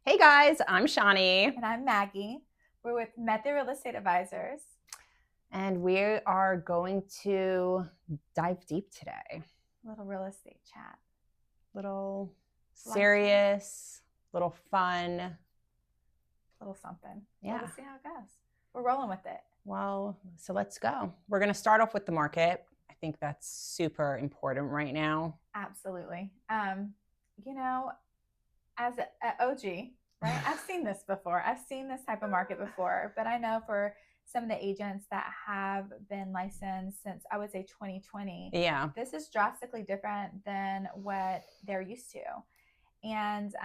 Hey guys, I'm Shawnee, And I'm Maggie. We're with Method Real Estate Advisors. and we are going to dive deep today. Little real estate chat. Little Light chat. serious, little fun. Little something. Well, Yeah. we'll see how it goes. We're rolling with it. Well, so let's go. We're going to start off with the market. I think that's super important right now. Absolutely. You know, as an OG, right? I've seen this before. I've seen this type of market before, but I know for some of the agents that have been licensed since I would say 2020, Yeah. this is drastically different than what they're used to. And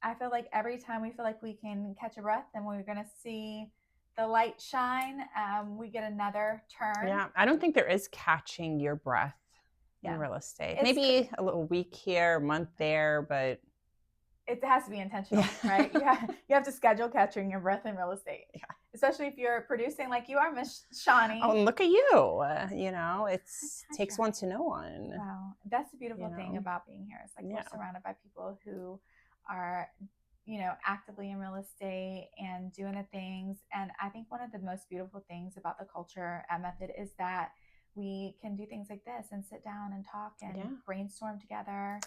I feel like every time we feel like we can catch a breath and we're going to see the light shine, we get another turn. Yeah. I don't think there is catching your breath in Yeah, real estate. it's Maybe a little week here, a month there, but it has to be intentional, yeah. right? You have to schedule catching your breath in real estate, Yeah. especially if you're producing like you are, Miss Shawnee. Oh, and look at you. It I takes try. one to know one. Wow, that's the You beautiful thing know, about being here. It's like we're yeah. surrounded by people who are, actively in real estate and doing the things. And I think one of the most beautiful things about the culture at Method is that we can do things like this and sit down and talk and Yeah. brainstorm together.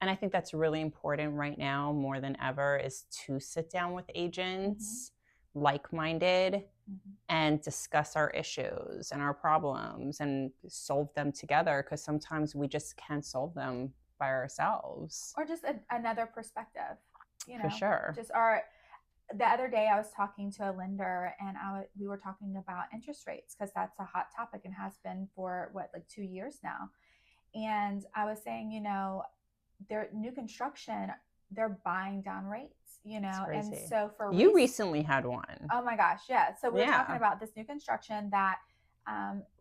And I think that's really important right now more than ever is to sit down with Mm-hmm. agents, like-minded, Mm-hmm. and discuss our issues and our problems and solve them together because sometimes we just can't solve them by ourselves. Or just another perspective, For sure. just our the other day I was talking to a lender and we were talking about interest rates because that's a hot topic and has been for what, like 2 years now. And I was saying, their new construction, they're buying down rates, It's and crazy. so for You res recently had one. oh my gosh, yeah. So we were talking Yeah. about this new construction that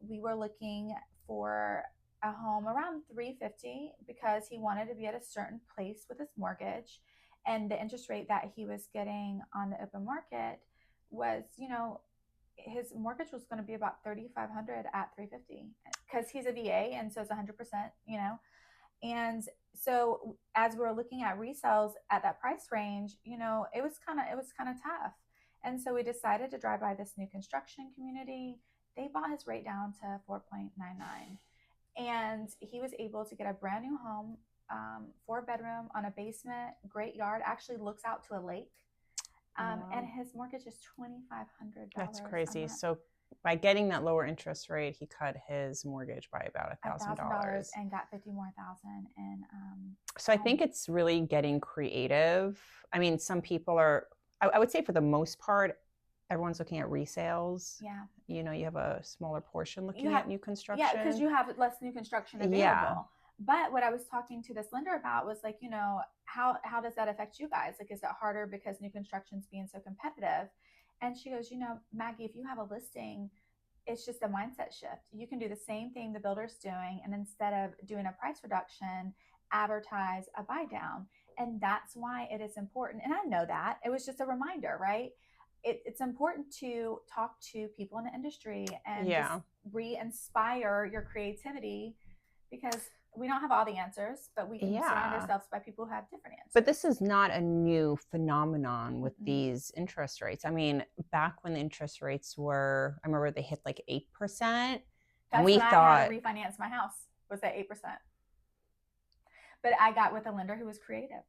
we were looking for a home around 350 because he wanted to be at a certain place with his mortgage, and the interest rate that he was getting on the open market was, his mortgage was going to be about 3,500 at 350 because he's a VA, and so it's 100%, and so as we were looking at resales at that price range, it was kind of tough. And so we decided to drive by this new construction community. They bought his rate down to 4.99. And he was able to get a brand new home, 4 bedroom on a basement, great yard, actually looks out to a lake. And Wow. his mortgage is That's $2,500 a crazy. month. So by getting that lower interest rate, he cut his mortgage by about a thousand $1,000 dollars. and got 50 more thousand in So I think home. it's really getting creative. I mean, some people are, I would say for the most part, everyone's looking at resales. Yeah. You have a smaller portion You looking have at new Yeah, because construction. you have less new construction Yeah. available. But what I was talking to this lender about was like, how does that affect you guys? Like, is it harder because new construction's being so competitive? And she goes, Maggie, if you have a listing, it's just a mindset shift. You can do the same thing the builder's doing, and instead of doing a price reduction, advertise a buy down. And that's why it is important. And I know that it was just a reminder, right? It's important to talk to people in the industry and just Yeah. re-inspire your creativity because we don't have all the answers, but we can surround Yeah. ourselves by people who have different But answers. this is not a new phenomenon with Mm-mm. these interest rates. I mean, back when the interest rates were, I remember they hit like 8%. And That's we when I had thought, to refinance my house, was at 8%. But I got with a lender who was creative,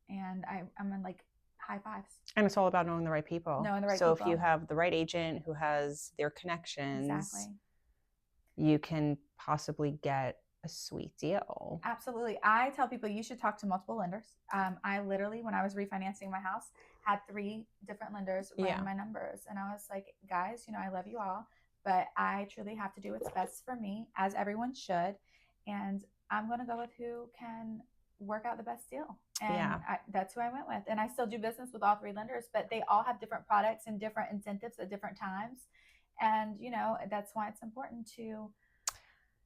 and I'm in like high fives. and it's all about knowing the right people. Knowing the right So if you people. have the right agent who has their connections, Exactly. you can possibly get a sweet deal. Absolutely. I tell people you should talk to multiple lenders. I literally, when I was refinancing my house, had 3 different lenders Yeah. run my numbers. And I was like, guys, I love you all, but I truly have to do what's best for me, as everyone should. And I'm going to go with who can work out the best deal. And Yeah. that's who I went with. And I still do business with all 3 lenders, but they all have different products and different incentives at different times. And, that's why it's important to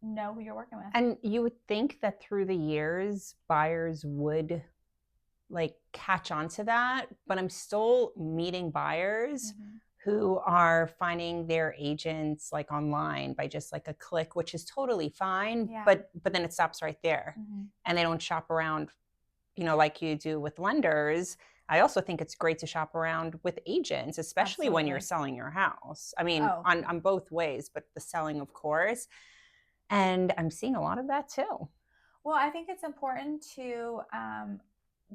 know who you're working with. And you would think that through the years, buyers would like catch on to that, but I'm still meeting buyers who are finding their agents like online by just like a click, which is totally fine. Yeah. But then it stops right there, Mm-hmm. and they don't shop around, like you do with lenders. I also think it's great to shop around with agents, especially when you're Absolutely. selling your house. I mean, Oh, on both ways, but the selling, of course. And I'm seeing a lot of that too. well, I think it's important to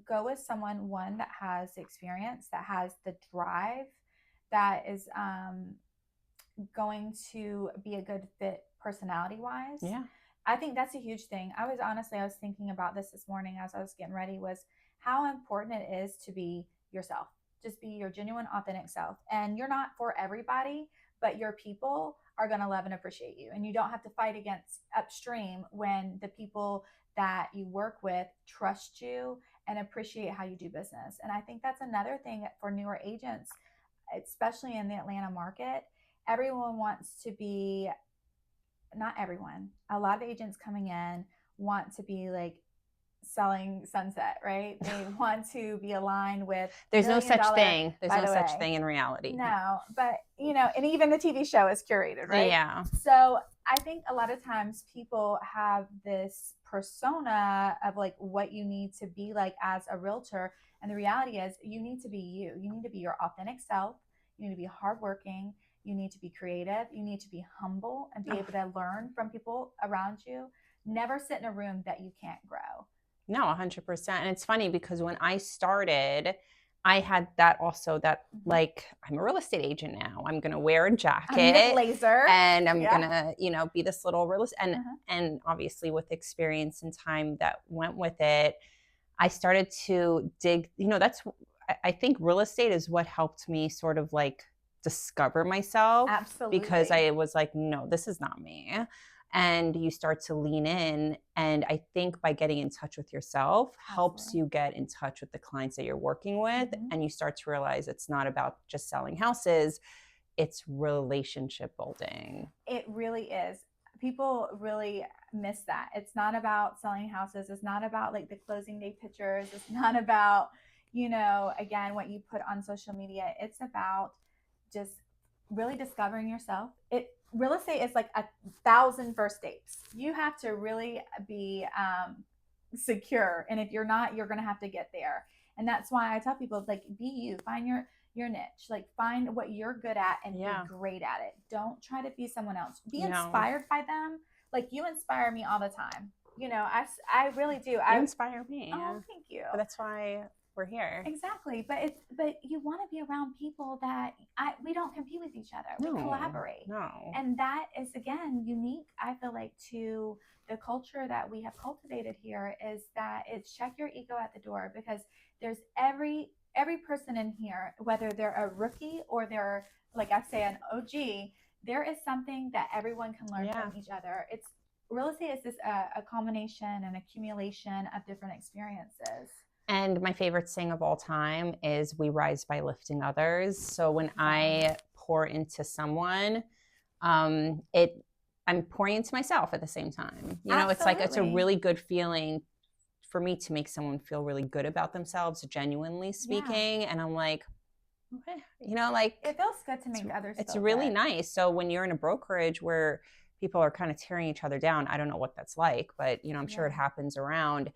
go with someone, one, that has experience, that has the drive, that is going to be a good fit personality wise. Yeah. I think that's a huge thing. I was thinking about this morning as I was getting ready, was how important it is to be yourself. Just be your genuine, authentic self. And you're not for everybody, but your people are going to love and appreciate you. And you don't have to fight against upstream when the people that you work with trust you and appreciate how you do business. And I think that's another thing for newer agents, especially in the Atlanta market. Everyone wants to be, not everyone, a lot of agents coming in want to be like selling sunset, right? They want to be aligned with There's no million such dollar, thing. There's by no the such way. thing in reality. No, but and even the TV show is curated, right? Yeah. So I think a lot of times people have this persona of like what you need to be like as a realtor. And the reality is you need to be you. You need to be your authentic self. You need to be hardworking. You need to be creative. You need to be humble and be able to learn from people around you. Never sit in a room that you can't grow. No, 100%. And it's funny because when I started, I had that also, that like, I'm a real estate agent now. I'm going to wear a jacket Laser. and I'm Yeah. going to, be this little real estate. And obviously with experience and time that went with it, I started to dig, I think real estate is what helped me sort of like discover myself. Absolutely. Because I was like, no, this is not me. And you start to lean in. And I think by getting in touch with yourself helps you get in touch with the clients that you're working with. And you start to realize it's not about just selling houses, it's relationship building. It really is. People really miss that. It's not about selling houses. It's not about like the closing day pictures. It's not about, again, what you put on social media. It's about just really discovering yourself. Real estate is like 1,000 first dates. You have to really be secure, and if you're not, you're gonna have to get there. And that's why I tell people, like, be you, find your niche, like find what you're good at and be great at it. Don't try to be someone else. Be inspired by them. Like, you inspire me all the time. I really do. You inspire me. Oh, thank you. But that's why we're here. Exactly. But you want to be around people that we don't compete with each other. We collaborate. No. And that is, again, unique, I feel like, to the culture that we have cultivated here, is that it's check your ego at the door, because there's every person in here, whether they're a rookie or they're, like I say, an OG, there is something that everyone can learn from each other. It's real estate is this a combination and accumulation of different experiences. And my favorite saying of all time is, we rise by lifting others. So when I pour into someone, I'm pouring into myself at the same time. It's like, it's a really good feeling for me to make someone feel really good about themselves, genuinely speaking. And I'm like, okay, like, it feels good to make others feel it's really good. nice. So when you're in a brokerage where people are kind of tearing each other down, I don't know what that's like, but I'm sure it happens around.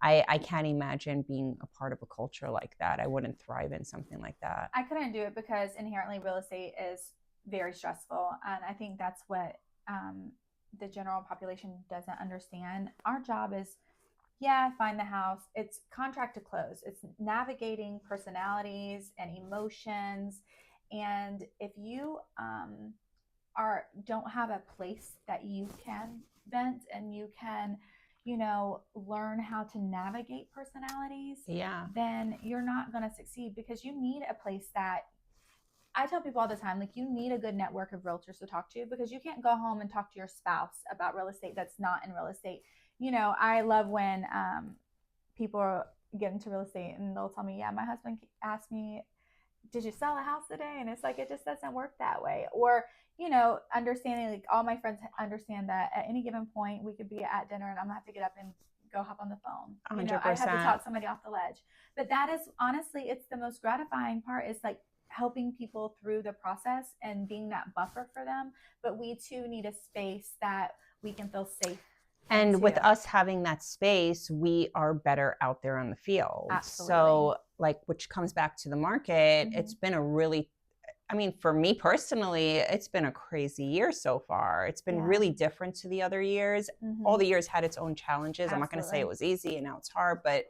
I can't imagine being a part of a culture like that. I wouldn't thrive in something like that. I couldn't do it because inherently real estate is very stressful. And I think that's what the general population doesn't understand. Our job is, find the house. It's contract to close. It's navigating personalities and emotions. And if you don't have a place that you can vent and you can learn how to navigate personalities, then you're not going to succeed, because you need a place that, I tell people all the time, like, you need a good network of realtors to talk to, because you can't go home and talk to your spouse about real estate that's not in real estate. I love when people get into real estate and they'll tell me, my husband asked me, did you sell a house today? And it's like, it just doesn't work that way. Or understanding, like, all my friends understand that at any given point we could be at dinner and I'm gonna have to get up and go hop on the phone. 100%. I have to talk somebody off the ledge. But that is, honestly, it's the most gratifying part, is like helping people through the process and being that buffer for them. But we too need a space that we can feel safe. And with us having that space, we are better out there on the field. Absolutely. So like, which comes back to the market, it's been a really, I mean, for me personally, it's been a crazy year so far. It's been really different to the other years. All the years had its own challenges. Absolutely. I'm not going to say it was easy and now it's hard, but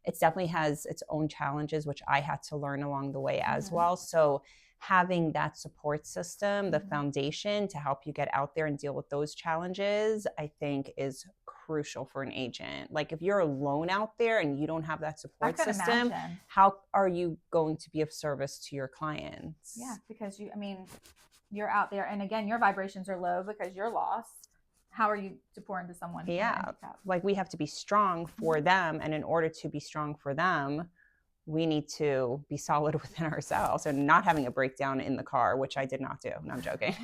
it definitely has its own challenges, which I had to learn along the way as well. So having that support system, the foundation to help you get out there and deal with those challenges, I think is crucial for an agent. Like if you're alone out there and you don't have that support system, imagine. how are you going to be of service to your clients? Yeah, because you're out there, and again, your vibrations are low because you're lost. How are you to pour into someone? Yeah, like we have to be strong for them, and in order to be strong for them, we need to be solid within ourselves and not having a breakdown in the car, which I did not do. No, I'm joking.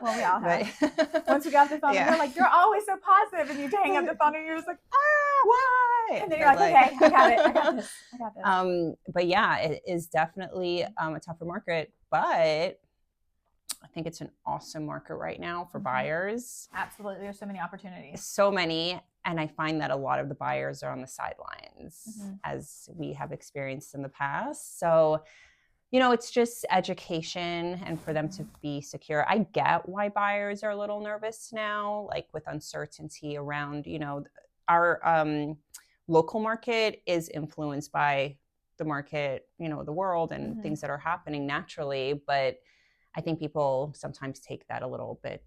Well, we all have. Once we got the phone, you're like, you're always so positive, and you hang up the phone, and you're just like, why? And then you're like, okay, I got it. I got this. But yeah, it is definitely a tougher market, but I think it's an awesome market right now for buyers. Absolutely. There's so many opportunities. So many. And I find that a lot of the buyers are on the sidelines, as we have experienced in the past. So, you know, it's just education and for them to be secure. I get why buyers are a little nervous now, like with uncertainty around, you know, our local market is influenced by the market, you know, the world and things that are happening naturally. But I think people sometimes take that a little bit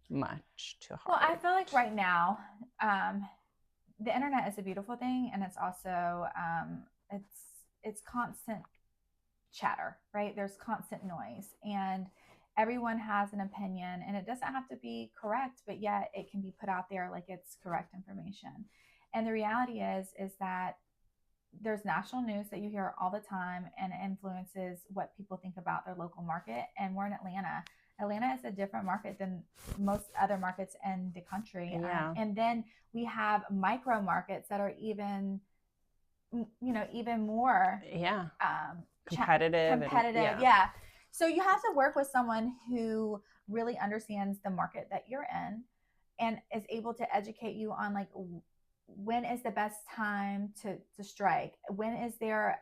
much too hard. Well, I feel like right now, the internet is a beautiful thing, and it's also it's constant chatter, right? There's constant noise, and everyone has an opinion, and it doesn't have to be correct, but yet it can be put out there like it's correct information. And the reality is that there's national news that you hear all the time, and it influences what people think about their local market. And we're in Atlanta. Atlanta is a different market than most other markets in the country. Yeah. And then we have micro markets that are even more competitive. Yeah. So you have to work with someone who really understands the market that you're in and is able to educate you on like, when is the best time to strike? When is there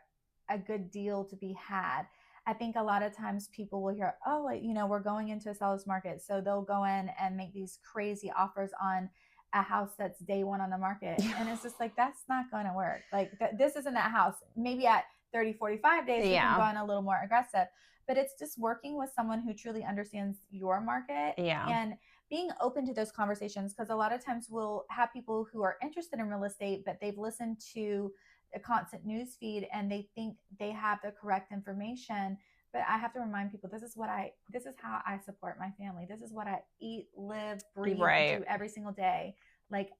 a good deal to be had? I think a lot of times people will hear, oh, you know, we're going into a seller's market. So they'll go in and make these crazy offers on a house that's day one on the market. And it's just like, that's not going to work. Like this isn't that house. Maybe at 30, 45 days, you can go in a little more aggressive. But it's just working with someone who truly understands your market and being open to those conversations. Because a lot of times we'll have people who are interested in real estate, but they've listened to a constant news feed and they think they have the correct information. But I have to remind people, this is how I support my family. This is what I eat, live, breathe, do every single day. Like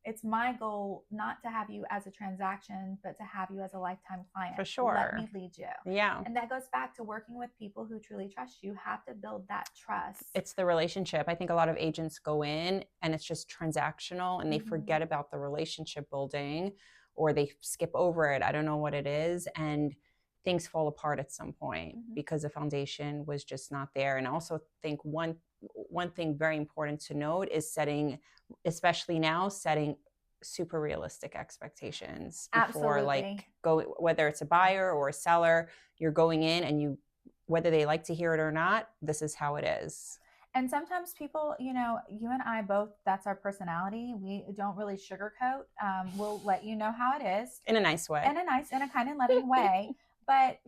it's my goal not to have you as a transaction, but to have you as a lifetime client. For sure. Let me lead you. Yeah. And that goes back to working with people who truly trust you. You have to build that trust. It's the relationship. I think a lot of agents go in and it's just transactional and they forget about the relationship building, or they skip over it. I don't know what it is. And things fall apart at some point because the foundation was just not there. And I also think one thing very important to note is especially now, setting super realistic expectations before whether it's a buyer or a seller, you're going in and whether they like to hear it or not, this is how it is. And sometimes people, you know, you and I both, that's our personality. We don't really sugarcoat. We'll let you know how it is. In a nice way. In a kind and loving way. But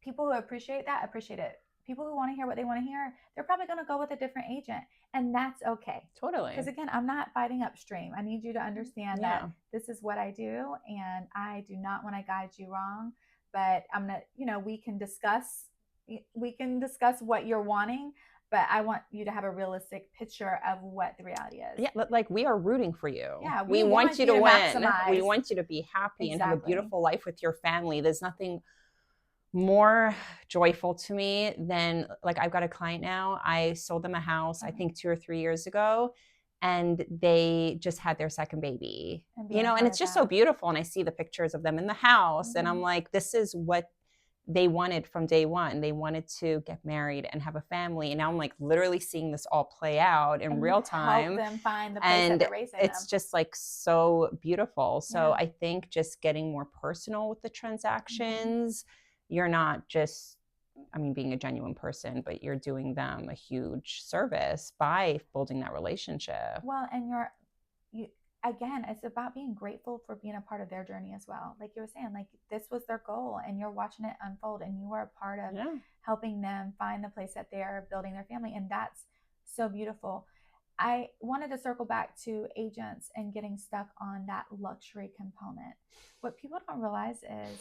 people who appreciate it. People who want to hear what they want to hear, they're probably going to go with a different agent. And that's okay. Totally. Because again, I'm not fighting upstream. I need you to understand that this is what I do. And I do not want to guide you wrong. But I'm going to, you know, we can discuss what you're wanting. But I want you to have a realistic picture of what the reality is. Yeah, like we are rooting for you. Yeah, we want you to win. Maximize. We want you to be happy and have a beautiful life with your family. There's nothing more joyful to me than, like, I've got a client now. I sold them a house, I think 2 or 3 years ago, and they just had their second baby. You know, and it's just so beautiful. And I see the pictures of them in the house, and I'm like, this is what they wanted from day one. They wanted to get married and have a family. And now I'm like literally seeing this all play out in And real help time. them find the place that And they're raising it's them. just like so beautiful. So Yeah. I think just getting more personal with the transactions, you're not just, I mean, being a genuine person, but you're doing them a huge service by building that relationship. Well, and again, it's about being grateful for being a part of their journey as well. Like you were saying, like this was their goal and you're watching it unfold and you are a part of helping them find the place that they're building their family. And that's so beautiful. I wanted to circle back to agents and getting stuck on that luxury component. What people don't realize is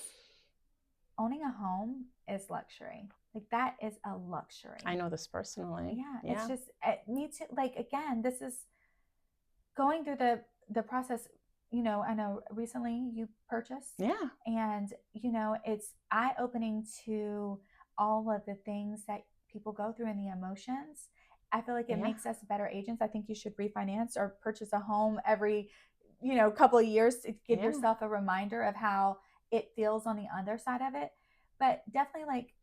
owning a home is luxury. Like that is a luxury. I know this personally. Yeah. It's just, me too. Like, again, this is going through the process. I know recently you purchased. Yeah. And, it's eye-opening to all of the things that people go through and the emotions. I feel like it makes us better agents. I think you should refinance or purchase a home every, couple of years to give yourself a reminder of how it feels on the other side of it. But definitely, like,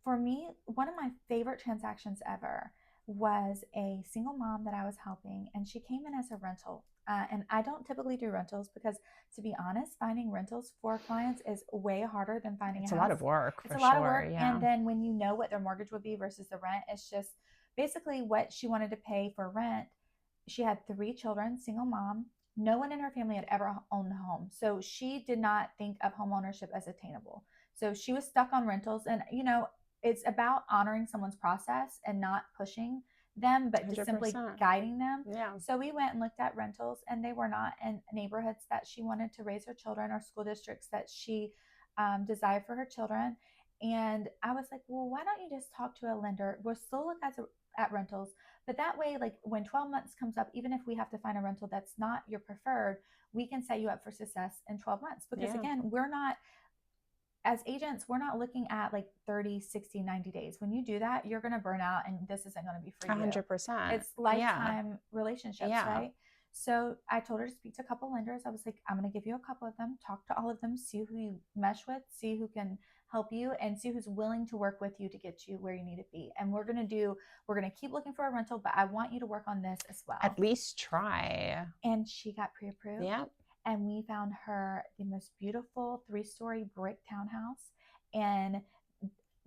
for me, one of my favorite transactions ever was a single mom that I was helping, and she came in as a rental. And I don't typically do rentals because, to be honest, finding rentals for clients is way harder than finding a house. It's a lot of work. It's a lot of work. Yeah. And then when you know what their mortgage would be versus the rent, it's just basically what she wanted to pay for rent. She had 3 children, single mom. No one in her family had ever owned a home. So she did not think of home ownership as attainable. So she was stuck on rentals. And, it's about honoring someone's process and not pushing them, but just simply 100%. guiding them. Yeah. So we went and looked at rentals, and they were not in neighborhoods that she wanted to raise her children or school districts that she desired for her children. And I was like, well, why don't you just talk to a lender? We'll still look at rentals, but that way, like when 12 months comes up, even if we have to find a rental that's not your preferred, we can set you up for success in 12 months. Because again, we're not, as agents, we're not looking at like 30, 60, 90 days. When you do that, you're going to burn out, and this isn't going to be for you. 100%. It's lifetime relationships, right? So I told her to speak to a couple lenders. I was like, I'm going to give you a couple of them, talk to all of them, see who you mesh with, see who can help you, and see who's willing to work with you to get you where you need to be. And we're going to keep looking for a rental, but I want you to work on this as well. At least try. And she got pre-approved. Yeah. And we found her the most beautiful 3-story brick townhouse in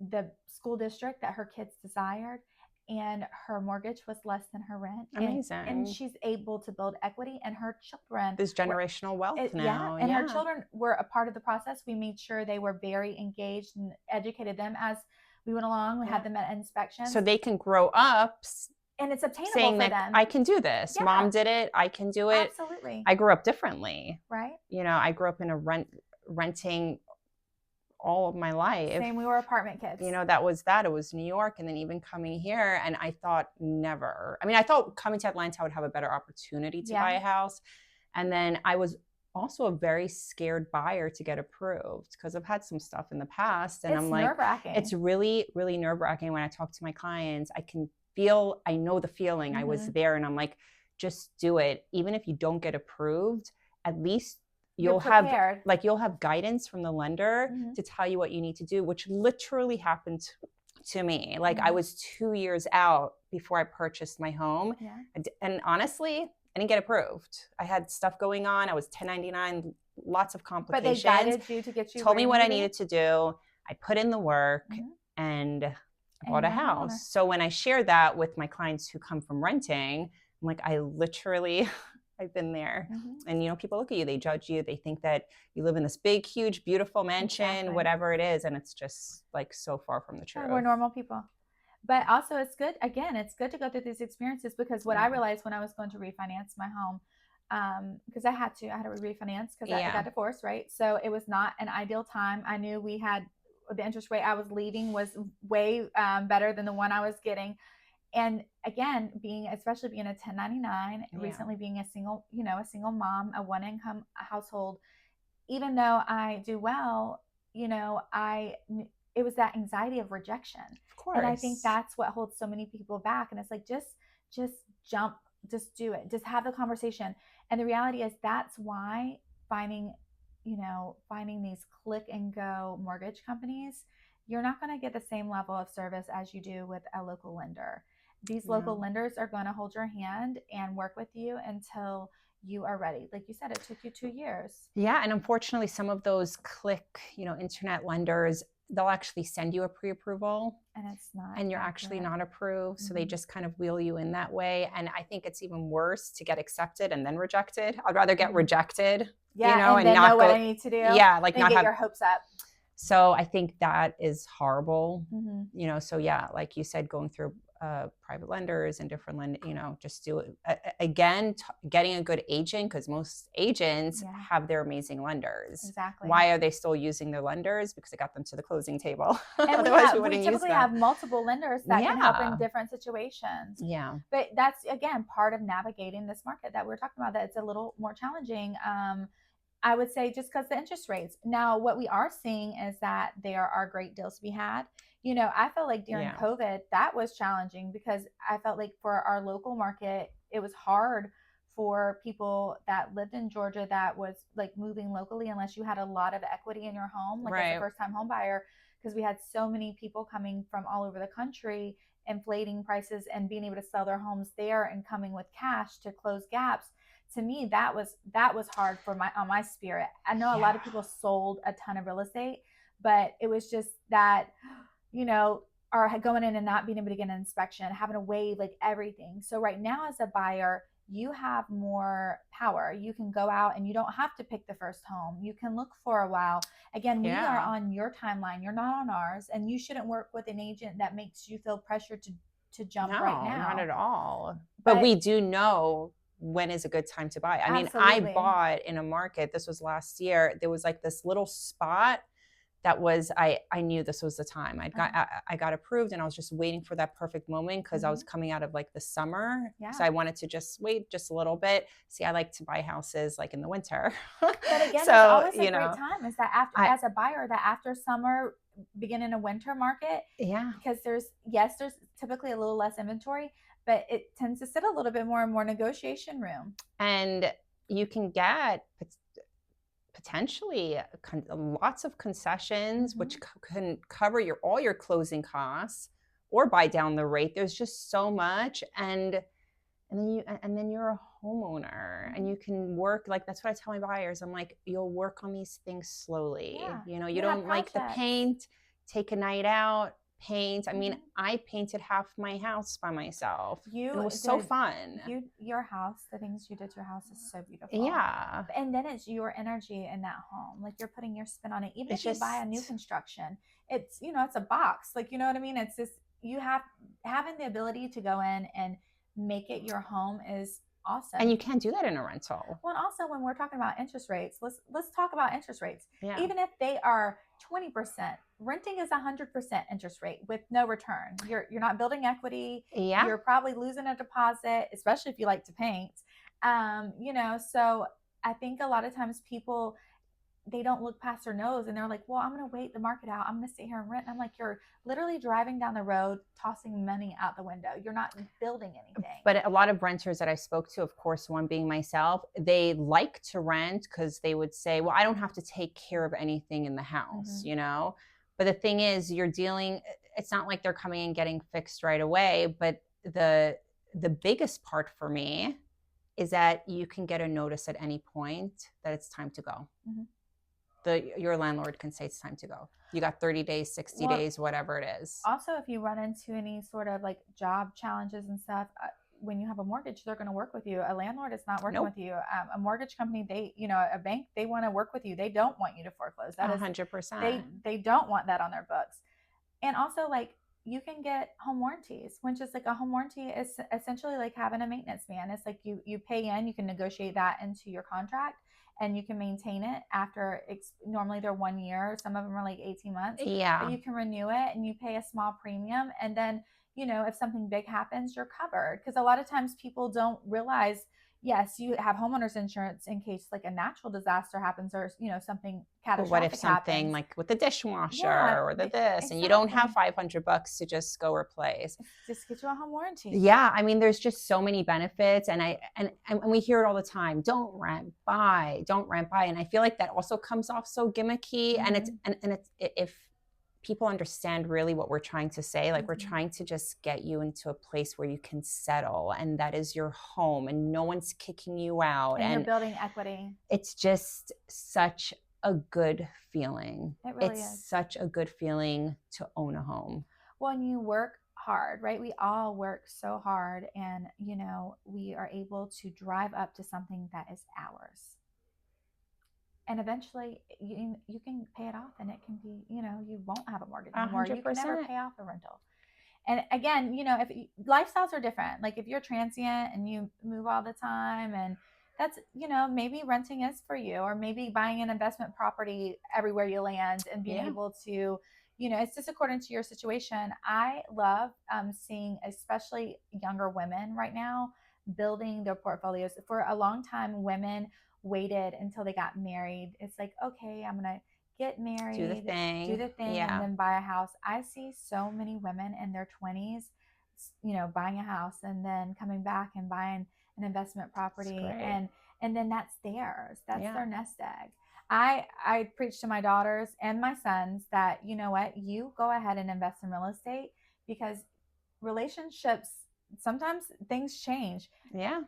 the school district that her kids desired. And her mortgage was less than her rent. Amazing. And she's able to build equity, and her children. There's generational wealth now. Yeah. And her children were a part of the process. We made sure they were very engaged and educated them as we went along. We had them at inspections. So they can grow up. And it's obtainable saying for that them. I can do this. Mom did it. I can do it. Absolutely. I grew up differently. Right. I grew up in a renting all of my life. Same. We were apartment kids. That was that. It was New York, and then even coming here, and I thought never. I mean, I thought coming to Atlanta I would have a better opportunity to buy a house, and then I was also a very scared buyer to get approved because I've had some stuff in the past, and I'm like, nerve-wracking. It's really, really nerve-wracking when I talk to my clients. I know the feeling. I was there, and I'm like, just do it. Even if you don't get approved, at least you'll have guidance from the lender to tell you what you need to do, which literally happened to me. Like I was 2 years out before I purchased my home. Yeah. And honestly, I didn't get approved. I had stuff going on. I was 1099, lots of complications. But they guided you to get you. Told me what I needed to do. I put in the work and I bought a house. So when I share that with my clients who come from renting, I'm like, I've been there. And, people look at you, they judge you. They think that you live in this big, huge, beautiful mansion, whatever it is. And it's just like so far from the truth. We're normal people. But also it's good. Again, it's good to go through these experiences because what I realized when I was going to refinance my home, because I had to refinance because I got divorced, right? So it was not an ideal time. I knew the interest rate I was leaving was way better than the one I was getting. And again, especially being a 1099, recently being a single mom, a one income household, even though I do well, it was that anxiety of rejection. Of course. And I think that's what holds so many people back. And it's like, just jump, just do it, just have the conversation. And the reality is that's why finding these click and go mortgage companies you're not going to get the same level of service as you do with a local lender. These Yeah. local lenders are going to hold your hand and work with you until you are ready. Like you said, it took you 2 years. Yeah. And unfortunately, some of those internet lenders, they'll actually send you a pre-approval And it's not. and you're actually not approved. So they just kind of wheel you in that way. And I think it's even worse to get accepted and then rejected. I'd rather get rejected, and then not know what I need to do. Yeah, like then not get have your hopes up. So I think that is horrible. So yeah, like you said, going through private lenders and different just do it again. Getting a good agent, because most agents have their amazing lenders. Exactly. Why are they still using their lenders? Because it got them to the closing table. And Otherwise, we typically have multiple lenders that can help in different situations. Yeah. But that's, again, part of navigating this market that we're talking about, that it's a little more challenging. I would say just because the interest rates. Now, what we are seeing is that there are great deals to be had. I felt like during COVID, that was challenging because I felt like for our local market, it was hard for people that lived in Georgia that was like moving locally, unless you had a lot of equity in your home, like as a first-time home buyer, because we had so many people coming from all over the country, inflating prices and being able to sell their homes there and coming with cash to close gaps. To me, that was hard on my spirit. I know a lot of people sold a ton of real estate, but it was just that, are going in and not being able to get an inspection, having to waive like everything. So right now, as a buyer, you have more power. You can go out and you don't have to pick the first home. You can look for a while. Again, we are on your timeline. You're not on ours, and you shouldn't work with an agent that makes you feel pressured to jump right now. Not at all. But we do know when is a good time to buy. I mean, I bought in a market, this was last year, there was like this little spot that was, I knew this was the time. I got approved, and I was just waiting for that perfect moment because I was coming out of like the summer. So I wanted to just wait just a little bit. See, I like to buy houses like in the winter. But again, it's always a great time is that as a buyer, that after summer, beginning a winter market. Yeah. Because there's typically a little less inventory, but it tends to sit a little bit more and more negotiation room. And you can get potentially lots of concessions, which can cover all your closing costs or buy down the rate. There's just so much. And then you're a homeowner and you can work. Like, that's what I tell my buyers. I'm like, you'll work on these things slowly. You don't like the paint, take a night out, paint. I mean, I painted half my house by myself. It was so fun. Your house, the things you did to your house is so beautiful. Yeah. And then it's your energy in that home. Like, you're putting your spin on it. Even if you buy a new construction, it's, it's a box. Like, you know what I mean? It's just, having the ability to go in and make it your home is awesome. And you can't do that in a rental. Well, and also when we're talking about interest rates, let's talk about interest rates. Yeah. Even if they are 20%, renting is 100% interest rate with no return. You're not building equity. Yeah. You're probably losing a deposit, especially if you like to paint. So I think a lot of times people, they don't look past their nose and they're like, well, I'm going to wait the market out. I'm going to sit here and rent. And I'm like, you're literally driving down the road, tossing money out the window. You're not building anything. But a lot of renters that I spoke to, of course, one being myself, they like to rent because they would say, well, I don't have to take care of anything in the house, But the thing is, it's not like they're coming and getting fixed right away. But the biggest part for me is that you can get a notice at any point that it's time to go. Your landlord can say it's time to go. You got 30 days, 60 days, whatever it is. Also, if you run into any sort of like job challenges and stuff, when you have a mortgage, they're going to work with you. A landlord is not working with you. A mortgage company, a bank, they want to work with you. They don't want you to foreclose. That 100%. They don't want that on their books. And also, like, you can get home warranties, which is like a home warranty is essentially like having a maintenance man. It's like you pay in, you can negotiate that into your contract, and you can maintain it after, normally they're 1 year. Some of them are like 18 months. Yeah. But you can renew it and you pay a small premium. And then, if something big happens, you're covered. Because a lot of times people don't realize, yes, you have homeowners insurance in case like a natural disaster happens or, something catastrophic. What if something happens. Like with the dishwasher or this, and you don't have $500 to just go replace. Just get you a home warranty. Yeah. I mean, there's just so many benefits, and we hear it all the time. Don't rent, buy. And I feel like that also comes off so gimmicky. And it's if people understand really what we're trying to say. Like, we're Mhm. trying to just get you into a place where you can settle, and that is your home, and no one's kicking you out. And you're And building equity. it's just such a good feeling. It really It's is. such a good feeling to own a home. When you work hard, right? We all work so hard, and we are able to drive up to something that is ours. And eventually you can pay it off, and it can be, you won't have a mortgage anymore. You can never 100%. pay off a rental. And again, if lifestyles are different, like if you're transient and you move all the time, and that's, maybe renting is for you, or maybe buying an investment property everywhere you land and being Yeah. able to, it's just according to your situation. I love seeing especially younger women right now building their portfolios. For a long time, women waited until they got married. It's like, okay, I'm going to get married, Do the thing. and Yeah. then buy a house. I see so many women in their 20s, buying a house and then coming back and buying an investment property, and then that's theirs. That's Yeah. their nest egg. I preach to my daughters and my sons that, you know what, you go ahead and invest in real estate, because relationships, sometimes things change. Yeah.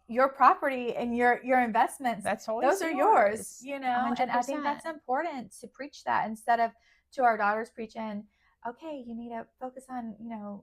Your property and your investments, That's always those are yours, 100%. and I think that's important to preach that, instead of to our daughters preaching, okay, you need to focus on,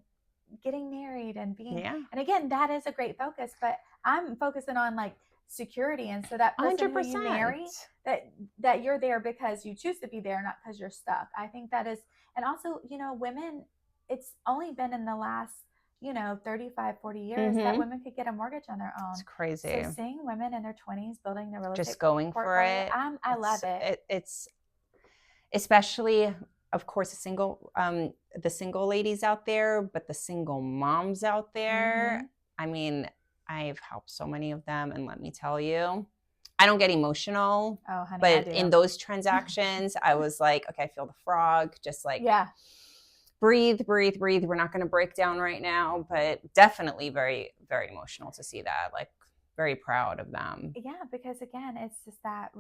getting married and being, Yeah. and again, that is a great focus, but I'm focusing on like security. And so that person 100%. who you marry, that you're there because you choose to be there, not because you're stuck. I think that is, and also, women, it's only been in the last 35, 40 years that women could get a mortgage on their own. It's crazy. So seeing women in their 20s building their real estate just going for it. I love it. It's especially, of course, the single ladies out there, but the single moms out there. I mean, I've helped so many of them, and let me tell you, I don't get emotional. Oh, honey, but in those transactions, I was like, okay, I feel the frog, just like, yeah, breathe. We're not going to break down right now, but definitely very, very emotional to see that. Like, very proud of them. Yeah, because again, it's just that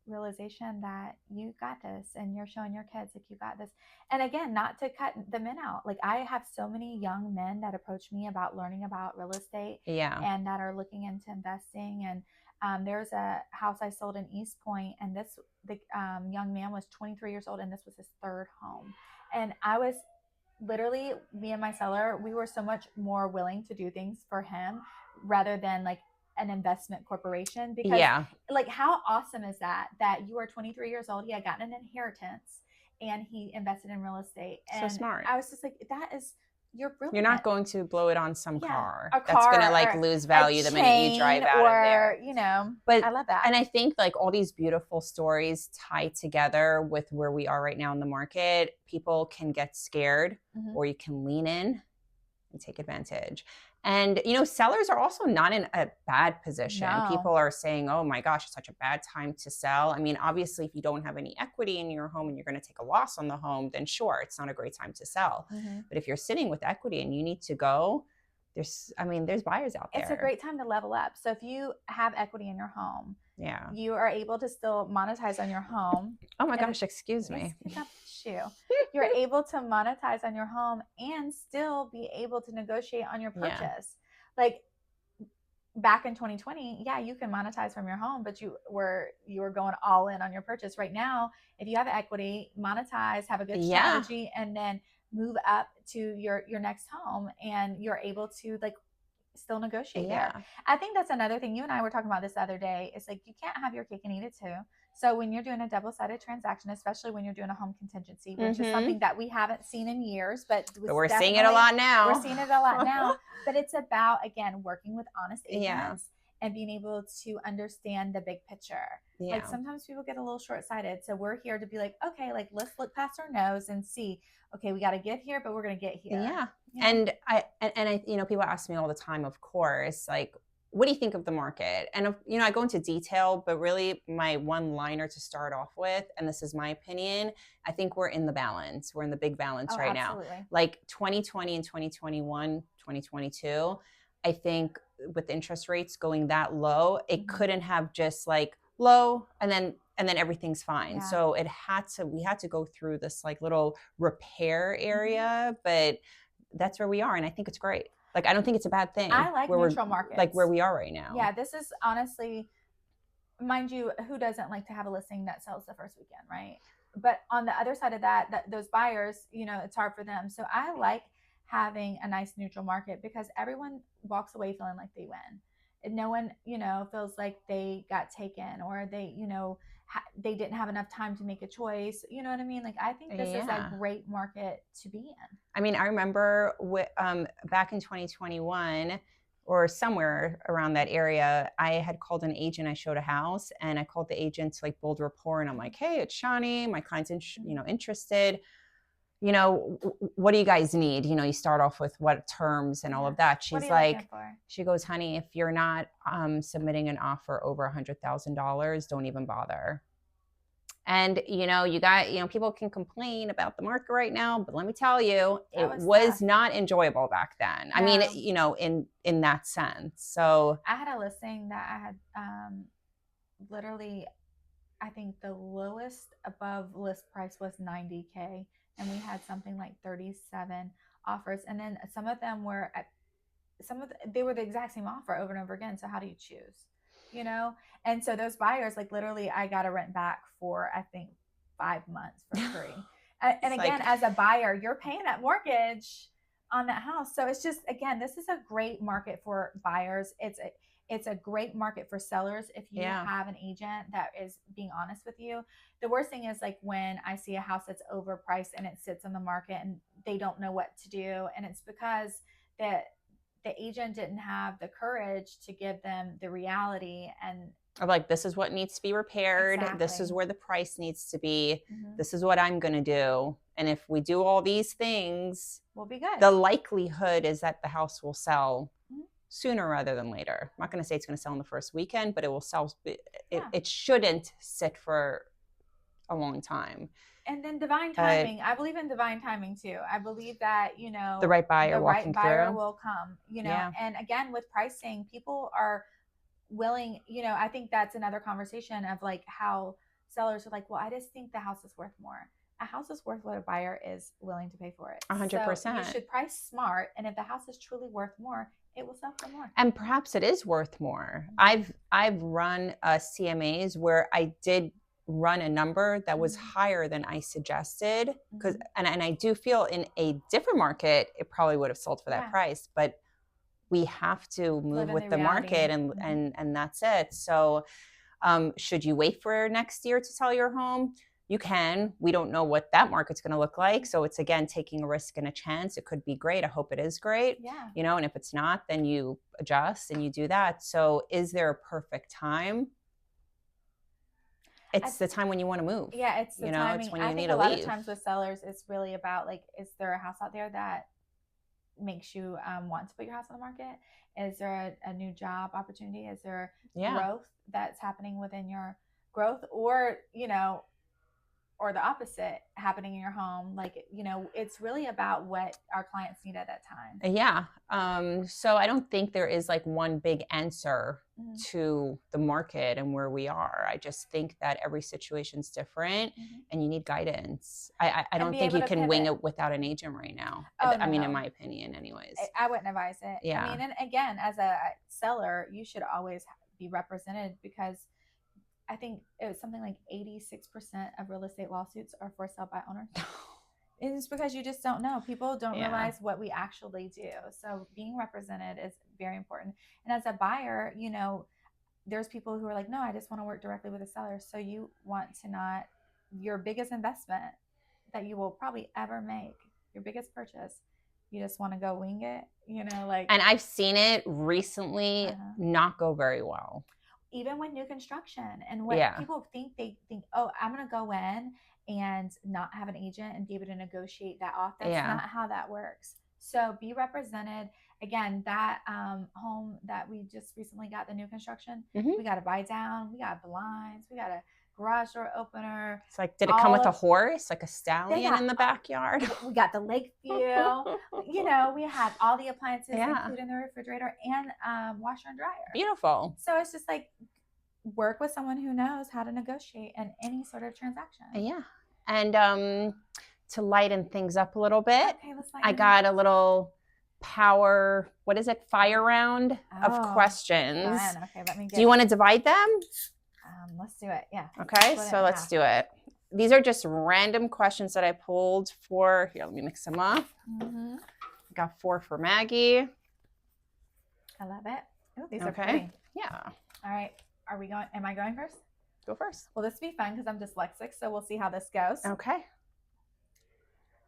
realization that you got this, and you're showing your kids like you got this. And again, not to cut the men out. Like, I have so many young men that approach me about learning about real estate, and that are looking into investing. And there's a house I sold in East Point, and the young man was 23 years old, and this was his third home. And I was literally, me and my seller, we were so much more willing to do things for him rather than like an investment corporation, because like, how awesome is that you are 23 years old, he had gotten an inheritance, and he invested in real estate. And so smart. I was just like, you're brilliant. You're not going to blow it on some car that's car gonna like lose value the minute you drive out of there. But I love that. And I think like all these beautiful stories tie together with where we are right now in the market. People can get scared, or you can lean in and take advantage. And, sellers are also not in a bad position. No. People are saying, oh my gosh, it's such a bad time to sell. I mean, obviously, if you don't have any equity in your home and you're going to take a loss on the home, then sure, it's not a great time to sell. But if you're sitting with equity and you need to go, there's buyers out there. It's a great time to level up. So if you have equity in your home, yeah, you are able to still monetize on your home. Oh my gosh, excuse me. You're able to monetize on your home and still be able to negotiate on your purchase. Yeah. Like back in 2020, yeah, you can monetize from your home, but you were going all in on your purchase. Right now, if you have equity, monetize, have a good strategy, and then move up to your next home, and you're able to like still negotiate there. I think that's another thing. You and I were talking about this the other day. It's like, you can't have your cake and eat it too. So when you're doing a double-sided transaction, especially when you're doing a home contingency, which is something that we haven't seen in years, but we're seeing it a lot now. We're seeing it a lot now. But it's about, again, working with honest agents and being able to understand the big picture. Yeah. Like sometimes people get a little short-sighted. So we're here to be like, okay, like let's look past our nose and see, okay, we got to get here, but we're going to get here. Yeah. And I people ask me all the time, of course, like, what do you think of the market? And, I go into detail, but really my one-liner to start off with, and this is my opinion, I think we're in the balance. We're in the big balance right now. Like 2020 and 2021, 2022, I think with interest rates going that low, it couldn't have just like low and then and then everything's fine. Yeah. So we had to go through this like little repair area, but that's where we are. And I think it's great. Like, I don't think it's a bad thing. I like where neutral markets. Like where we are right now. Yeah, this is honestly, mind you, who doesn't like to have a listing that sells the first weekend, right? But on the other side of that those buyers, you know, it's hard for them. So I like having a nice neutral market because everyone walks away feeling like they win. And no one, you know, feels like they got taken or they, you know, they didn't have enough time to make a choice. You know what I mean? Like, I think this is a great market to be in. I mean, I remember back in 2021 or somewhere around that area, I had called an agent. I showed a house and I called the agent to like build rapport. And I'm like, hey, it's Shani. My client's interested. You know, what do you guys need? You know, you start off with what terms and all of that. She's like, she goes, honey, if you're not submitting an offer over $100,000, don't even bother. And, you know, people can complain about the market right now, but let me tell you, it was not enjoyable back then. I mean, you know, in that sense. So I had a listing that I had literally, I think the lowest above list price was $90K. And we had something like 37 offers. And then some of them were they were the exact same offer over and over again. So how do you choose? You know? And so those buyers, like literally I got a rent back for, I think 5 months for free. And again, as a buyer, you're paying that mortgage on that house. So it's just, again, this is a great market for buyers. It's a great market for sellers if you have an agent that is being honest with you. The worst thing is like when I see a house that's overpriced and it sits on the market and they don't know what to do. And it's because the agent didn't have the courage to give them the reality and like, this is what needs to be repaired. Exactly. This is where the price needs to be. This is what I'm going to do. And if we do all these things, we'll be good. The likelihood is that the house will sell sooner rather than later. I'm not going to say it's going to sell in the first weekend, but it will sell. It shouldn't sit for a long time. And then divine timing. I believe in divine timing too. I believe that, you know, the right buyer will come, you know, and again, with pricing, people are willing, you know, I think that's another conversation of like how sellers are like, well, I just think the house is worth more. A house is worth what a buyer is willing to pay for it. 100%. So you should price smart. And if the house is truly worth more, it will sell for more. And perhaps it is worth more. I've run CMAs where I did run a number that was higher than I suggested, because and I do feel in a different market it probably would have sold for that price, but we have to move with the market and that's it. So should you wait for next year to sell your home? You can. We don't know what that market's going to look like. So it's, again, taking a risk and a chance. It could be great. I hope it is great. Yeah. You know, and if it's not, then you adjust and you do that. So is there a perfect time? It's the time when you want to move. Yeah, it's the timing. It's when you need to leave. A lot of times with sellers, it's really about like, is there a house out there that makes you want to put your house on the market? Is there a new job opportunity? Is there growth that's happening within your growth, or, you know, or the opposite happening in your home? Like, you know, it's really about what our clients need at that time. Yeah. So I don't think there is like one big answer to the market and where we are. I just think that every situation's different and you need guidance. I don't think you can wing it without an agent right now. I mean, in my opinion anyways. I wouldn't advise it. Yeah. I mean, and again, as a seller, you should always be represented, because I think it was something like 86% of real estate lawsuits are for sale by owners. It's because you just don't know. People don't realize what we actually do. So being represented is very important. And as a buyer, you know, there's people who are like, no, I just want to work directly with a seller. So you want to not, your biggest investment that you will probably ever make, your biggest purchase, you just want to go wing it, you know, like. And I've seen it recently not go very well. Even with new construction, and what people think, they think, oh, I'm going to go in and not have an agent and be able to negotiate that off. That's not how that works. So be represented. Again, that home that we just recently got, the new construction, we got a buy down, we got blinds, we got a garage door opener. It's like, did it come with a horse, like a stallion in the backyard? We got the lake view. You know, we had all the appliances, including the refrigerator and washer and dryer. Beautiful. So it's just like, work with someone who knows how to negotiate in any sort of transaction. Yeah. And to lighten things up a little bit, Okay, let's I got a little power, what is it, fire round of questions. Fun. Okay, let me get. Do you want to divide them? Let's do it. Yeah. Okay, so let's do it. These are just random questions that I pulled for, here, let me mix them up. I got 4 for Maggie. I love it. Oh, these are pretty. Yeah. All right. Are we going? Am I going first? Go first. Well, this will be fun because I'm dyslexic, so we'll see how this goes. Okay.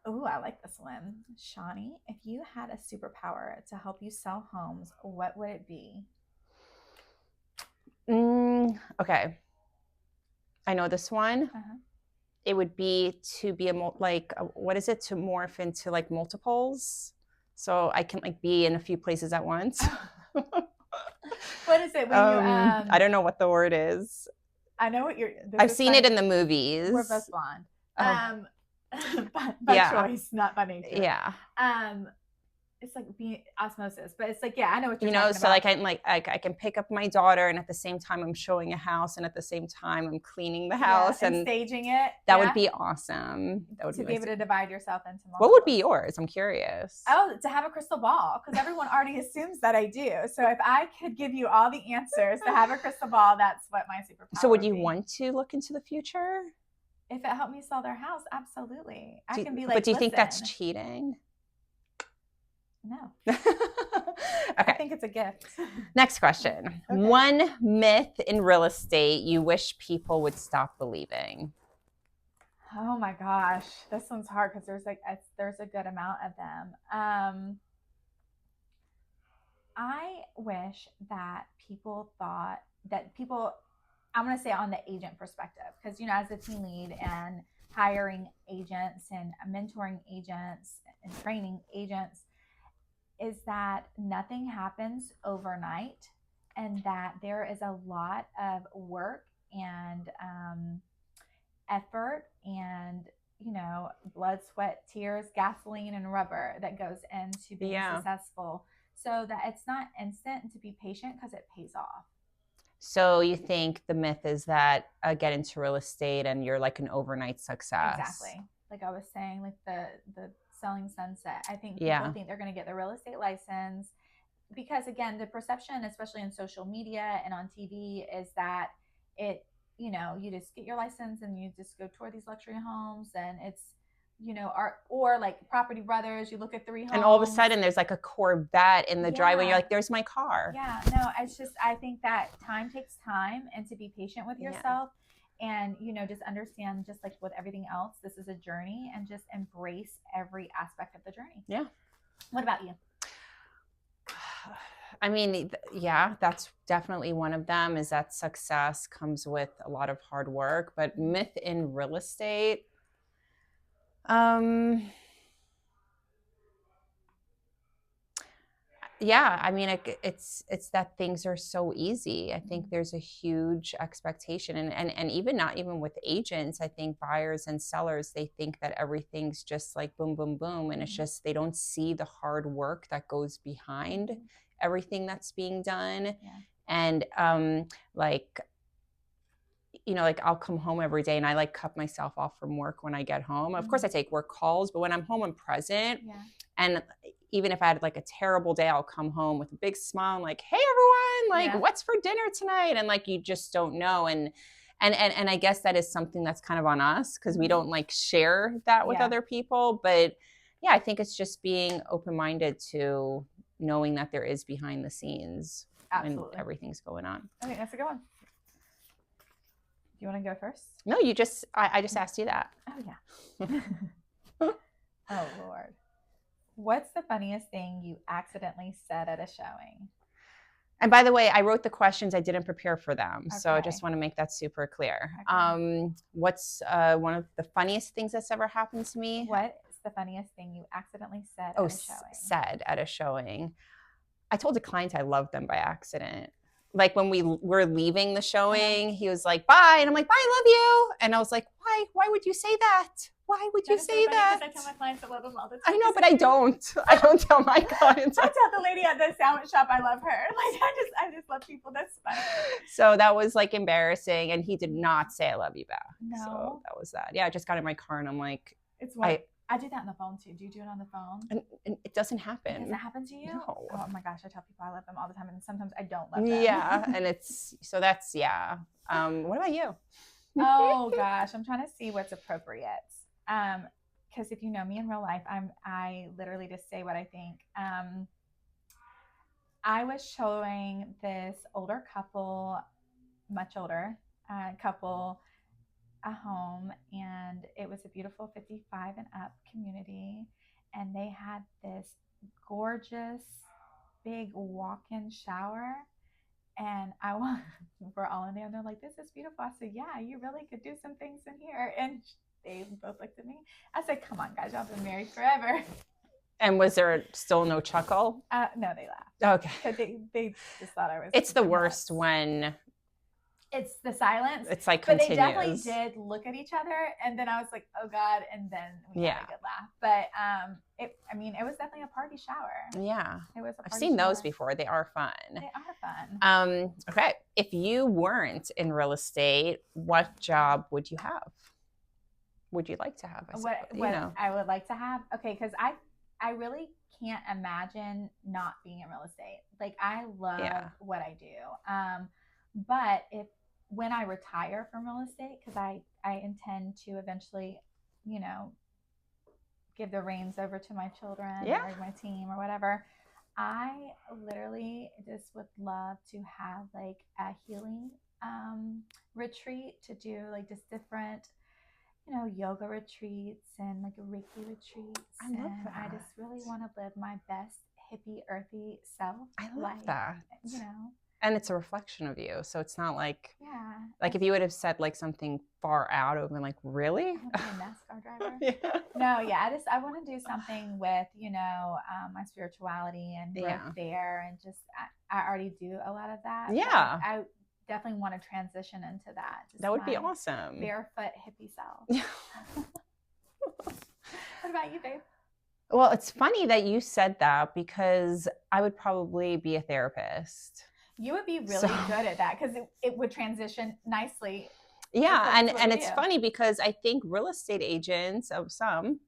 Oh, I like this one. Shawnee, if you had a superpower to help you sell homes, what would it be? Okay. I know this one. It would be to be what is it? To morph into like multiples. So I can like be in a few places at once. What is it? When I don't know what the word is. I know what you're. I've seen it in the movies. We're both blonde. By choice, not by nature. Yeah. It's like being osmosis, but it's like, yeah, I know what you're talking about. I can pick up my daughter, and at the same time I'm showing a house, and at the same time I'm cleaning the house and staging it. That would be awesome. That would be able to divide yourself into multiple. What would be yours? I'm curious. Oh, to have a crystal ball, because everyone already assumes that I do. So if I could give you all the answers to have a crystal ball, that's what my superpower. So would you want to look into the future? If it helped me sell their house, absolutely. I can be like. But do you think that's cheating? No. Okay. I think it's a gift. Next question. Okay. One myth in real estate you wish people would stop believing. Oh my gosh. This one's hard because there's a good amount of them. I wish that people thought that I'm going to say on the agent perspective, because, as a team lead and hiring agents and mentoring agents and training agents, is that nothing happens overnight, and that there is a lot of work and effort and, blood, sweat, tears, gasoline, and rubber that goes into being successful, so that it's not instant, and to be patient because it pays off. So you think the myth is that get into real estate and you're like an overnight success? Exactly. Like I was saying, like the selling sunset. I think people think they're going to get the real estate license because, again, the perception, especially in social media and on TV, is that it, you just get your license and you just go tour these luxury homes, and it's, or like Property Brothers, you look at 3 homes. And all of a sudden there's like a Corvette in the driveway. You're like, there's my car. Yeah, no, it's just, I think that time takes time, and to be patient with yourself. And, just understand, just like with everything else, this is a journey, and just embrace every aspect of the journey. Yeah. What about you? I mean, that's definitely one of them, is that success comes with a lot of hard work. But myth in real estate, I mean, it's that things are so easy. I think there's a huge expectation, and even not even with agents, I think buyers and sellers, they think that everything's just like boom, boom, boom. And it's just, they don't see the hard work that goes behind everything that's being done. And like I'll come home every day and I like cut myself off from work when I get home. Of course I take work calls, but when I'm home, I'm present. And even if I had like a terrible day, I'll come home with a big smile and like, hey everyone, like what's for dinner tonight? And like, you just don't know. And I guess that is something that's kind of on us, because we don't like share that with other people. But I think it's just being open-minded to knowing that there is behind the scenes when everything's going on. I think that's a good one. Do you want to go first? No, I just asked you that. Oh yeah. Oh Lord. What's the funniest thing you accidentally said at a showing? And by the way, I wrote the questions. I didn't prepare for them. Okay. So I just want to make that super clear. Okay. What's one of the funniest things that's ever happened to me? What is the funniest thing you accidentally said at a showing? Said at a showing. I told a client I loved them by accident. Like when we were leaving the showing, he was like, bye. And I'm like, bye, I love you. And I was like, why? Why would you say that? Why would you That is so say funny that? because I tell my clients I love them all the time. I know, but I don't. I don't tell my clients. I tell the lady at the sandwich shop I love her. Like I just love people. That's funny. So that was like embarrassing, and he did not say I love you back. No. So that was that. Yeah, I just got in my car and I'm like, it's what I do that on the phone too. Do you do it on the phone? And it doesn't happen. Does it happen to you? No. Oh my gosh, I tell people I love them all the time, and sometimes I don't love them. Yeah, and it's so that's yeah. What about you? Oh gosh, I'm trying to see what's appropriate. Because if you know me in real life, I literally just say what I think. I was showing this older couple, much older couple, a home, and it was a beautiful 55 and up community, and they had this gorgeous big walk-in shower, and we're all in there and they're like, this is beautiful. I said, yeah, you really could do some things in here. And they both looked at me. I said, come on guys, y'all been married forever. And was there still no chuckle? No, they laughed. Okay. They just thought I was. It's the worst when it's the silence. It's like continues. But they definitely did look at each other, and then I was like, "Oh God!" And then we had a good laugh. But it was definitely a party shower. Yeah, it was. I've seen those before. They are fun. They are fun. Okay, if you weren't in real estate, what job would you have? Would you like to have? I would like to have. Okay, because I really can't imagine not being in real estate. Like I love what I do. But when I retire from real estate, because I intend to eventually, give the reins over to my children or my team or whatever, I literally just would love to have like a healing retreat to do like just different, yoga retreats and like Reiki retreats. I love that. I just really want to live my best hippie, earthy self. I love that. And it's a reflection of you. So it's not like, if you would have said like something far out, I would have been like, really? I'm a NASCAR driver. No, I want to do something with, my spirituality and growth there. And just, I already do a lot of that. Yeah. I definitely want to transition into that. That would be awesome. Barefoot hippie self. What about you, babe? Well, it's funny that you said that because I would probably be a therapist. You would be really good at that because it would transition nicely. Yeah, and it's funny because I think real estate agents of some,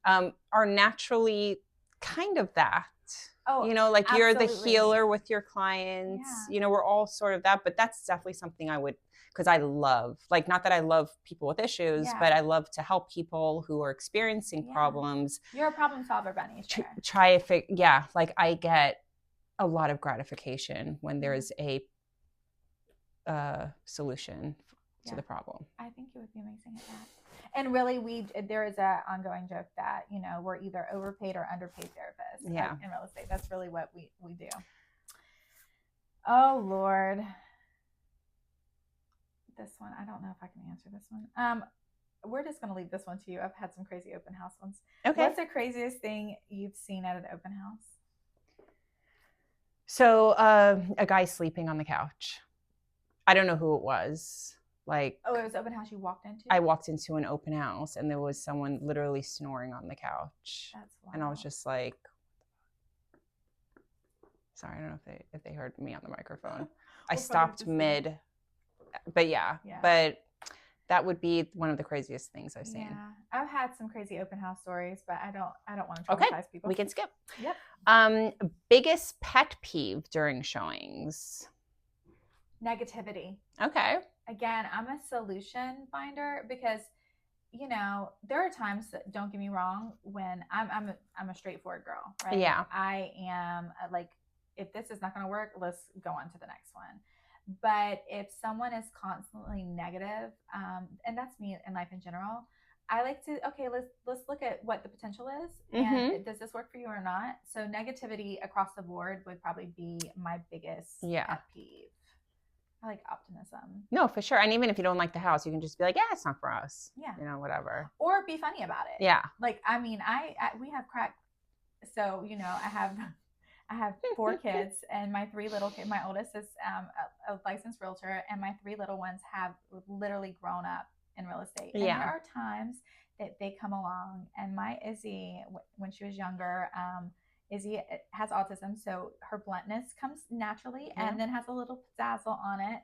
are naturally kind of that. Oh, like absolutely. You're the healer with your clients. Yeah. We're all sort of that, but that's definitely something I would, because I love, like, not that I love people with issues, but I love to help people who are experiencing problems. You're a problem solver, Bunny. Try to like I get a lot of gratification when there is a solution to the problem. I think you would be amazing at that. And really, there is an ongoing joke that we're either overpaid or underpaid therapists. In real estate. That's really what we do. Oh Lord, this one I don't know if I can answer this one. We're just gonna leave this one to you. I've had some crazy open house ones. Okay. What's the craziest thing you've seen at an open house? So a guy sleeping on the couch. I don't know who it was. Like, it was open house you walked into? I walked into an open house and there was someone literally snoring on the couch. That's wild. And I was just like, sorry, I don't know if they heard me on the microphone. I stopped mid, but but that would be one of the craziest things I've seen. Yeah, I've had some crazy open house stories, but I don't want to traumatize people. We can skip. Yep. Biggest pet peeve during showings? Negativity. Okay. Again, I'm a solution finder because, there are times that, don't get me wrong, when I'm a straightforward girl, right? Yeah. I am like, if this is not going to work, let's go on to the next one. But if someone is constantly negative, and that's me in life in general, I like to, let's look at what the potential is and does this work for you or not? So negativity across the board would probably be my biggest pet peeve. I like optimism. No, for sure. And even if you don't like the house, you can just be like, it's not for us. Yeah. Whatever. Or be funny about it. Yeah. Like, I mean, we have crack. So, I have 4 kids and my 3 little kids, my oldest is a licensed realtor and my 3 little ones have literally grown up in real estate. And there are times they come along. And my Izzy, when she was younger, Izzy has autism, so her bluntness comes naturally and then has a little pizzazzle on it.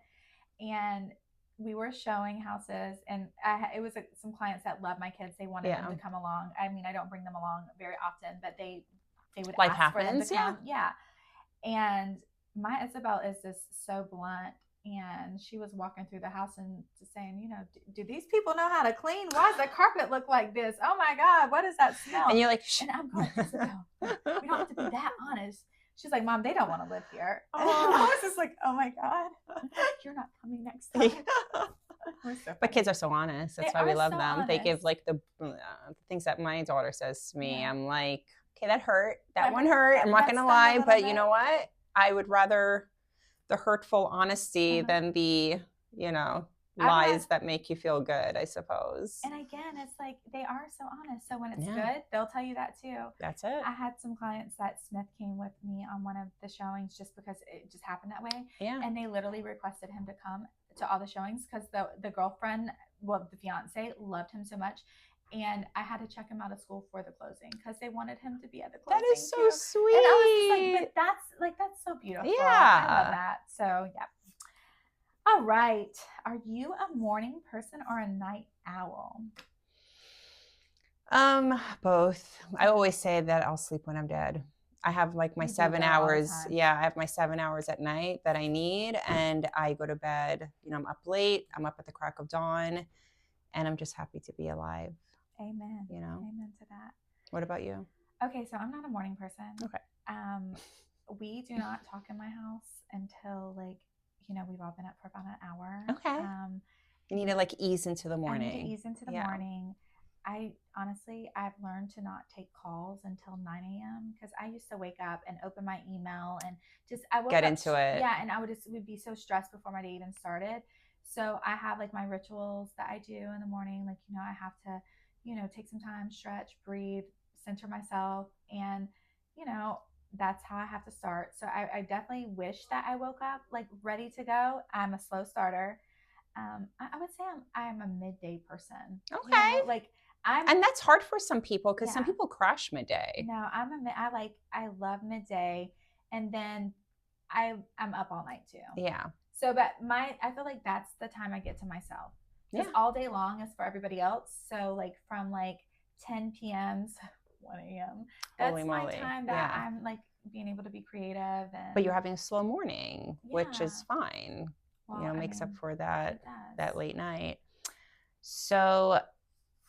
And we were showing houses, and it was some clients that love my kids. They wanted them to come along. I mean, I don't bring them along very often, but they would Life ask happens, for them to come. Yeah. And my Isabel is just so blunt. And she was walking through the house and just saying, you know, do these people know how to clean? Why does the carpet look like this? Oh my God, what is that smell? And you're like, and I'm going, Isabel, we don't have to be that honest. She's like, Mom, they don't want to live here. And I was just like, oh my God, you're not coming next time. So but kids are so honest. That's why we love them. Honest. They give like the things that my daughter says to me. I'm like, okay, that hurt. That one hurt. I'm not going to lie, but you know what? I would rather the hurtful honesty than the, you know, lies that make you feel good, I suppose. And again, it's like they are so honest. So when it's good, they'll tell you that too. That's it. I had some clients that Smith came with me on one of the showings just because it just happened that way. Yeah. And they literally requested him to come to all the showings because the girlfriend, well, the fiance loved him so much. And I had to check him out of school for the closing because they wanted him to be at the closing. That is so too. sweet. And I was just like, but that's so beautiful. Yeah. I love that. So, yeah. All right. Are you a morning person or a night owl? Both. I always say that I'll sleep when I'm dead. I have like my 7 hours. Yeah, I have my 7 hours at night that I need, and I go to bed. You know, I'm up late. I'm up at the crack of dawn, and I'm just happy to be alive. Amen. You know. Amen to that. What about you? Okay, so I'm not a morning person. Okay. We do not talk in my house until we've all been up for about an hour. Okay. You need to like ease into the morning. I need to ease into the morning. I've learned to not take calls until 9 a.m. because I used to wake up and open my email and just get into it. Yeah, and I would be so stressed before my day even started. So I have like my rituals that I do in the morning. Like, I have to, take some time, stretch, breathe, center myself, and that's how I have to start. So I definitely wish that I woke up like ready to go. I'm a slow starter. I would say I'm a midday person. Okay. And that's hard for some people because some people crash midday. No, I love midday, and then I'm up all night too. Yeah. So, but I feel like that's the time I get to myself. Because all day long is for everybody else. So like from like 10 p.m. to 1 a.m. That's my time that I'm like being able to be creative. But you're having a slow morning, which is fine. Well, makes up for that late night. So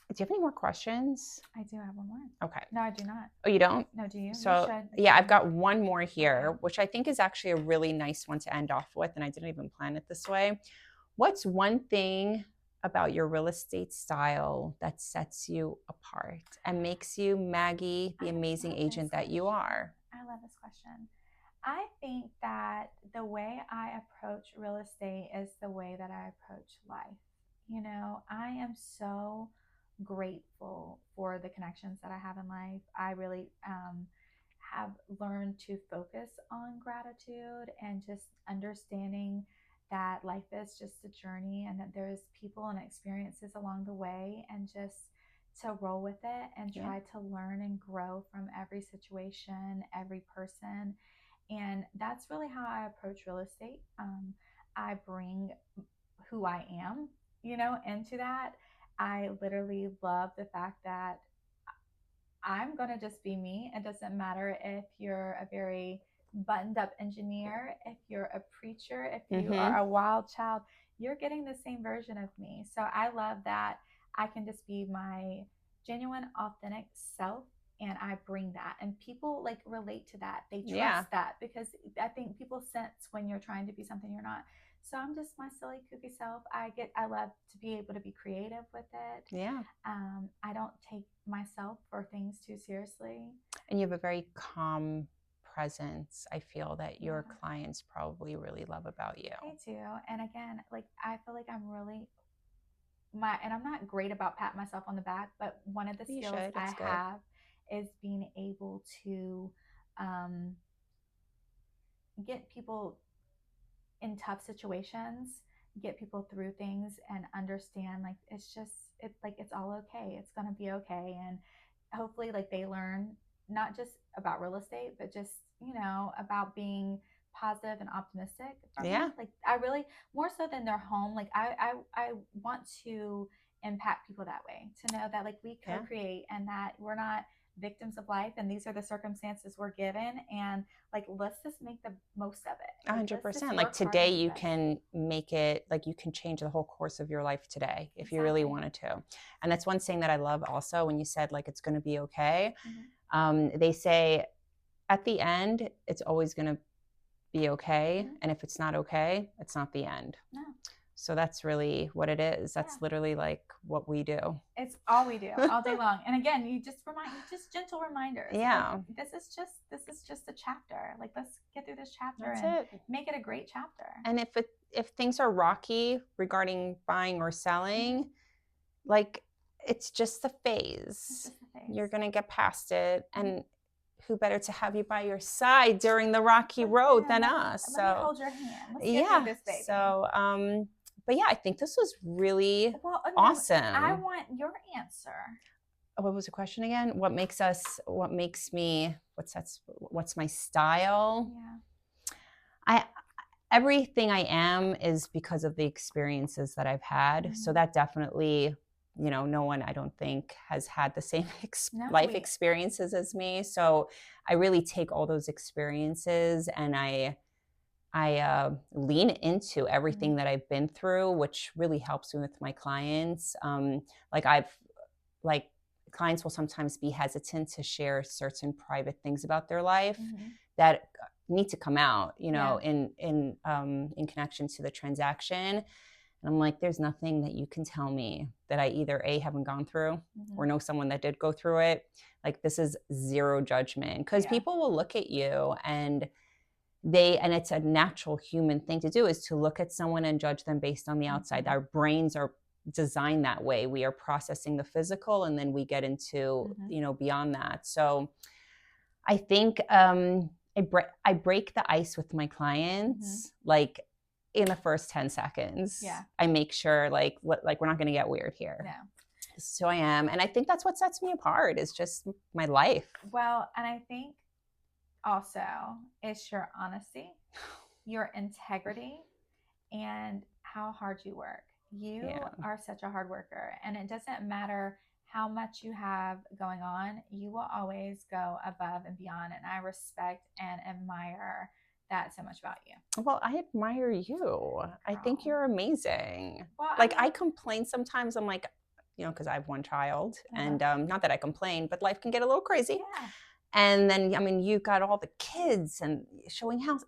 do you have any more questions? I do have one more. Okay. No, I do not. Oh, you don't? No, do you? So I've got one more here, which I think is actually a really nice one to end off with, and I didn't even plan it this way. What's one thing about your real estate style that sets you apart and makes you Maggie, the amazing agent that you are? I love this question. I think that the way I approach real estate is the way that I approach life. I am so grateful for the connections that I have in life. I really have learned to focus on gratitude and just understanding that life is just a journey and that there's people and experiences along the way, and just to roll with it and try to learn and grow from every situation, every person. And that's really how I approach real estate. I bring who I am, into that. I literally love the fact that I'm going to just be me. It doesn't matter if you're a very buttoned up engineer, if you're a preacher, if you are a wild child, you're getting the same version of me. So I love that I can just be my genuine, authentic self, and I bring that, and people like relate to that. They trust that, because I think people sense when you're trying to be something you're not. So I'm just my silly, kooky self. I love to be able to be creative with it. Yeah. I don't take myself or things too seriously. And you have a very calm presence. I feel that your clients probably really love about you. They do. And again, like I feel like I'm really and I'm not great about patting myself on the back, but one of the skills I have is being able to get people in tough situations, get people through things, and understand like it's just it's all okay. It's gonna be okay. And hopefully like they learn not just about real estate, but just, about being positive and optimistic from Yeah. it. Like I really, more so than their home, like I want to impact people that way, to know that like we Yeah. co-create and that we're not victims of life, and these are the circumstances we're given, and like let's just make the most of it. Like let's just 100%. Like work hard and today, do you good. can make it, like you can change the whole course of your life today if you really Exactly. wanted to. And that's one thing that I love also when you said, like, it's going to be okay. Hmm. They say at the end, it's always going to be okay. Hmm. And if it's not okay, it's not the end. No. So that's really what it is. That's Yeah. literally like what we do. It's all we do all day long. And again, you just gentle reminders. Yeah. Like, this is just a chapter. Like let's get through this chapter That's and it. make it a great chapter. And if things are rocky regarding buying or selling, like it's just a phase. It's just a phase. You're going to get past it. And who better to have you by your side during the rocky road than us? Let me hold your hand. Let's get yeah. through this, baby. So, but yeah, I think this was really Well, no, awesome. I want your answer. What was the question again? What makes me, what's my style? Yeah. Everything I am is because of the experiences that I've had. So that definitely, no one, I don't think, has had the same life experiences as me. So I really take all those experiences and I lean into everything that I've been through, which really helps me with my clients. Like clients will sometimes be hesitant to share certain private things about their life that need to come out, in connection to the transaction. And I'm like, there's nothing that you can tell me that I either A, haven't gone through or know someone that did go through it. Like this is zero judgment, because people will look at you and it's a natural human thing to do, is to look at someone and judge them based on the outside. Our brains are designed that way. We are processing the physical and then we get into, beyond that. So I think I break the ice with my clients, like in the first 10 seconds. Yeah. I make sure like we're not going to get weird here. No. This is who I am. And I think that's what sets me apart, is just my life. Well, and I think also it's your honesty, your integrity, and how hard you work. You are such a hard worker, and it doesn't matter how much you have going on, you will always go above and beyond. And I respect and admire that so much about you. Well, I admire you. I think you're amazing. Well, I complain sometimes. I'm like, because I have one child, and not that I complain, but life can get a little crazy. Yeah. And then, you got all the kids and showing house,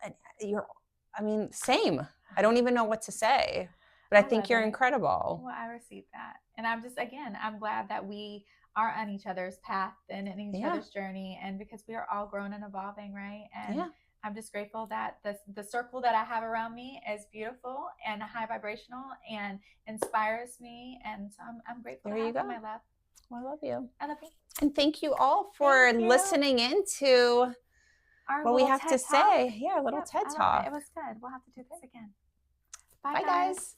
and same. I don't even know what to say, but I think you're incredible. Well, I receive that. And I'm glad that we are on each other's path and in each other's journey, and because we are all growing and evolving, right? And I'm just grateful that the circle that I have around me is beautiful and high vibrational and inspires me. And so I'm grateful. There you go. My love. Well, I love you. I love you. And thank you all for listening into what we have to say. Yeah, a little TED Talk. It was good. We'll have to do this again. Bye guys.